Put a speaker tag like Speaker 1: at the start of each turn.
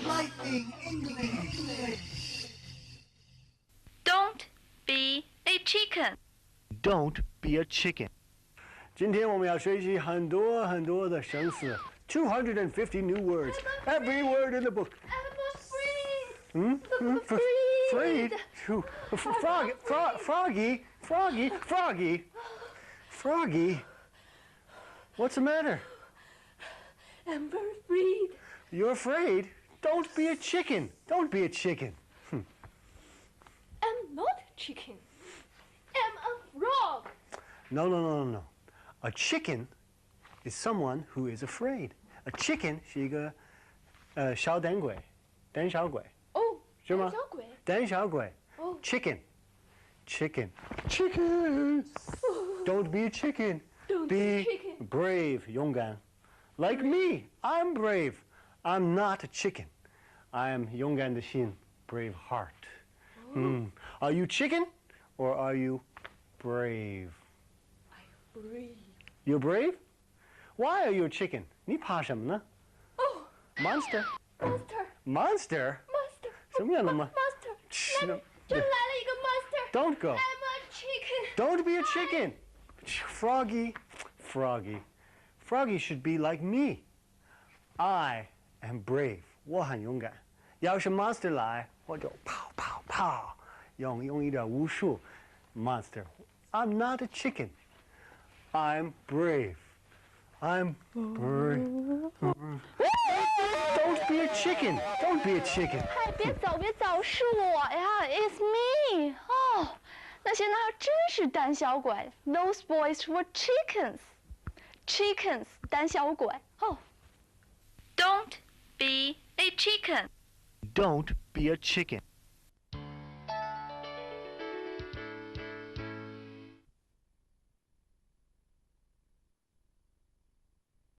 Speaker 1: Lightning English.
Speaker 2: Don't be a chicken.
Speaker 3: Don't be a chicken. 今天我们要学习很多很多的生词，250 new words. Every word in the book.
Speaker 2: I'm
Speaker 3: Afraid. Froggy. What's the matter?
Speaker 2: I'm very afraid.
Speaker 3: You're afraid? Don't be a chicken. Don't be a chicken.
Speaker 2: I'm not a chicken. I'm a frog.
Speaker 3: No. A chicken is someone who is afraid. A chicken 是一个小胆鬼，胆小鬼。
Speaker 2: 哦，
Speaker 3: 是吗？
Speaker 2: 胆小鬼。
Speaker 3: 胆小鬼。
Speaker 2: 哦。
Speaker 3: Chicken. Don't be a chicken.
Speaker 2: Don't be a chicken.
Speaker 3: Brave, 勇敢。Like me, I'm brave. I'm not a chicken. I am 勇敢的心 brave heart. Are you chicken or are you brave?
Speaker 2: I'm brave.
Speaker 3: You're brave? Why are you a chicken? 你怕什么呢？
Speaker 2: Oh.
Speaker 3: Monster.
Speaker 2: Monster.
Speaker 3: 什么样的吗？
Speaker 2: Monster. 这来了一个 monster.
Speaker 3: Don't go.
Speaker 2: I'm a chicken.
Speaker 3: Don't be a chicken. Froggy should be like me. I am brave. 我很勇敢。要是 monster 来，我就跑，用一点武术。Monster. I'm not a chicken. I'm brave. Don't be a chicken. Don't be a chicken.
Speaker 2: 嗨，别走，是我呀 ，It's me. 哦，那些男孩真是胆小鬼。Those boys were chickens. Chickens，胆小鬼。哦。Don't be a chicken.
Speaker 3: Don't be a chicken.